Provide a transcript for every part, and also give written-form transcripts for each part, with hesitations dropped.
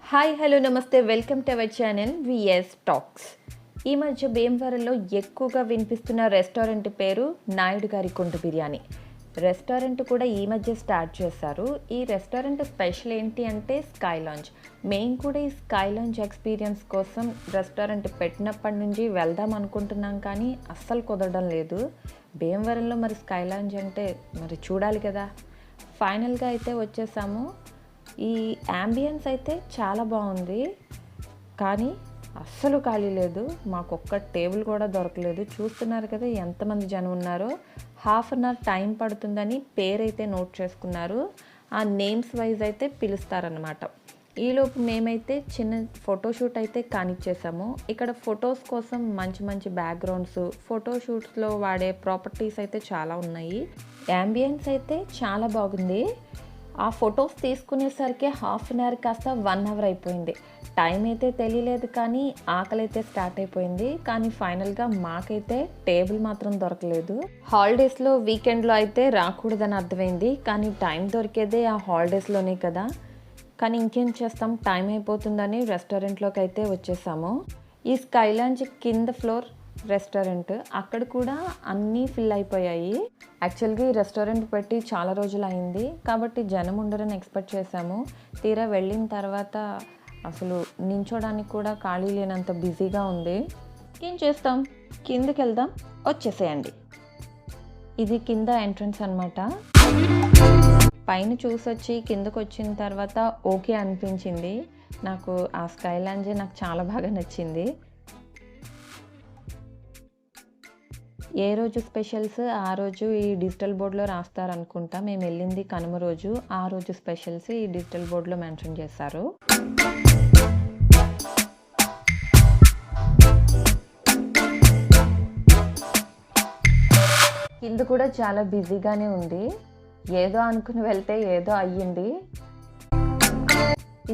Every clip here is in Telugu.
హాయ్ హలో నమస్తే welcome to our channel VS talks. ఈ మధ్య భీమవరంలో ఎక్కువగా వినిపిస్తున్న రెస్టారెంట్ పేరు నాయుడు గారి కుండ బిర్యానీ. రెస్టారెంట్ కూడా ఈ మధ్య స్టార్ట్ చేశారు. ఈ రెస్టారెంట్ స్పెషల్ ఏంటి అంటే స్కై లాంజ్. మేము కూడా ఈ స్కై లాంజ్ ఎక్స్పీరియన్స్ కోసం రెస్టారెంట్ పెట్టినప్పటి నుంచి వెళ్దాం అనుకుంటున్నాం, కానీ అస్సలు కుదరడం లేదు. భీమవరంలో మరి స్కై లాంజ్ అంటే మరి చూడాలి కదా. ఫైనల్గా అయితే వచ్చేసాము. ఈ యాంబియన్స్ అయితే చాలా బాగుంది, కానీ అస్సలు ఖాళీ లేదు. మాకు ఒక్క టేబుల్ కూడా దొరకలేదు. చూస్తున్నారు కదా ఎంతమంది జనం ఉన్నారో. హాఫ్ అన్ అవర్ టైం పడుతుందని పేరైతే నోట్ చేసుకున్నారు. ఆ నేమ్స్ వైజ్ అయితే పిలుస్తారనమాట. ఈలోపు మేమైతే చిన్న ఫోటోషూట్ అయితే కానిచ్చేసాము. ఇక్కడ ఫొటోస్ కోసం మంచి మంచి బ్యాక్గ్రౌండ్స్, ఫోటోషూట్స్లో వాడే ప్రాపర్టీస్ అయితే చాలా ఉన్నాయి. యాంబియన్స్ అయితే చాలా బాగుంది. ఆ ఫొటోస్ తీసుకునేసరికి హాఫ్ అన్ అవర్ కాస్త 1 అవర్ అయిపోయింది. టైం అయితే తెలియలేదు, కానీ ఆకలి అయితే స్టార్ట్ అయిపోయింది. కానీ ఫైనల్గా మాకైతే టేబుల్ మాత్రం దొరకలేదు. హాలిడేస్లో వీకెండ్లో అయితే రాకూడదని అర్థమైంది, కానీ టైం దొరికేదే ఆ హాలిడేస్లోనే కదా. కానీ ఇంకేం చేస్తాం, టైం అయిపోతుందని రెస్టారెంట్లోకి అయితే వచ్చేసాము. ఈ స్కై లాంజ్ కింద ఫ్లోర్ రెస్టారెంట్, అక్కడ కూడా అన్నీ ఫిల్ అయిపోయాయి. యాక్చువల్గా ఈ రెస్టారెంట్ పెట్టి చాలా రోజులు అయింది, కాబట్టి జనం ఉండరని ఎక్స్పెక్ట్ చేశాము. తీరా వెళ్ళిన తర్వాత అసలు నించోడానికి కూడా ఖాళీ లేనంత బిజీగా ఉంది. ఏం చేస్తాం, కిందకి వెళ్దాం, వచ్చేసేయండి. ఇది కింద ఎంట్రన్స్ అనమాట. పైన చూసొచ్చి కిందకు వచ్చిన తర్వాత ఓకే అనిపించింది. నాకు ఆ స్కై లాంజే నాకు చాలా బాగా నచ్చింది. ఏ రోజు స్పెషల్స్ ఆ రోజు ఈ డిజిటల్ బోర్డులో రాస్తారనుకుంటా. మేము వెళ్ళింది కనుమ రోజు. ఆ రోజు స్పెషల్స్ ఈ డిజిటల్ బోర్డులో మెన్షన్ చేశారు. కింద కూడా చాలా బిజీగానే ఉంది. ఏదో అనుకుని వెళ్తే ఏదో అయ్యింది.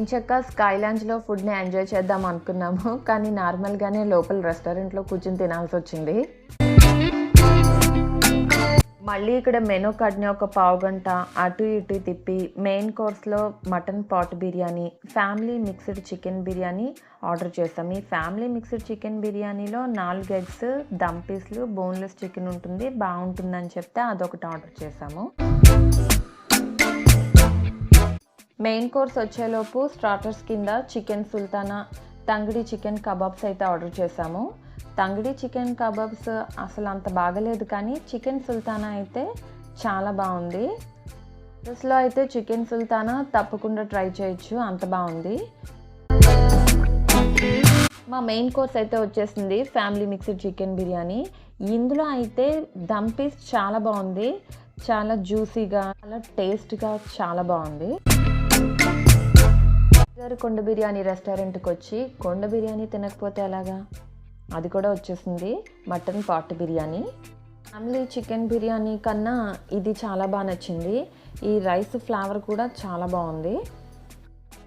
ఇంచక్క స్కై లాంజ్లో ఫుడ్ని ఎంజాయ్ చేద్దాం అనుకున్నాము, కానీ నార్మల్గానే లోపల రెస్టారెంట్లో కూర్చొని తినాల్సి వచ్చింది. మళ్ళీ ఇక్కడ మెనూ కార్డ్ని ఒక పావు గంట అటు ఇటు తిప్పి మెయిన్ కోర్స్లో mutton pot biryani, family mixed chicken biryani order చేస్తాం. ఈ ఫ్యామిలీ మిక్స్డ్ చికెన్ బిర్యానీలో 4 ఎగ్స్, దమ్ పీస్లు, బోన్లెస్ చికెన్ ఉంటుంది. బాగుంటుందని చెప్తే అదొకటి ఆర్డర్ చేసాము. మెయిన్ కోర్స్ వచ్చేలోపు స్టార్టర్స్ కింద chicken sultana, tangdi chicken kebabs అయితే ఆర్డర్ చేసాము. తంగిడి చికెన్ కబాబ్స్ అసలు అంత బాగలేదు, కానీ చికెన్ సుల్తానా అయితే చాలా బాగుంది. డ్రెస్లో అయితే చికెన్ సుల్తానా తప్పకుండా ట్రై చేయొచ్చు, అంత బాగుంది. మా మెయిన్ కోర్స్ అయితే వచ్చేసింది ఫ్యామిలీ మిక్స్డ్ చికెన్ బిర్యానీ. ఇందులో అయితే దమ్ పీస్ చాలా బాగుంది, చాలా జ్యూసీగా, చాలా టేస్ట్గా, చాలా బాగుంది. కొండ బిర్యానీ రెస్టారెంట్కి వచ్చి కొండ బిర్యానీ తినకపోతే ఎలాగా, అది కూడా వచ్చేసింది. Mutton pot biryani. Family chicken biryani కన్నా ఇది చాలా బాగా నచ్చింది. ఈ రైస్ ఫ్లేవర్ కూడా చాలా బాగుంది.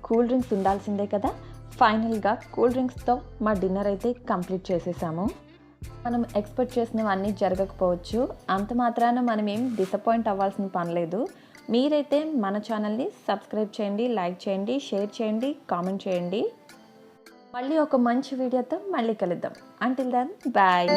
కూల్ డ్రింక్స్ ఉండాల్సిందే కదా. ఫైనల్గా కూల్ డ్రింక్స్తో మా డిన్నర్ అయితే కంప్లీట్ చేసేసాము. మనం ఎక్స్పెక్ట్ చేసినవన్నీ జరగకపోవచ్చు, అంత మాత్రాన మనం ఏం డిసప్పాయింట్ అవ్వాల్సిన పని లేదు. మీరైతే మన ఛానల్ని సబ్స్క్రైబ్ చేయండి, లైక్ చేయండి, షేర్ చేయండి, కామెంట్ చేయండి. మళ్ళీ ఒక మంచి వీడియోతో మళ్ళీ కలుద్దాం. Until then bye.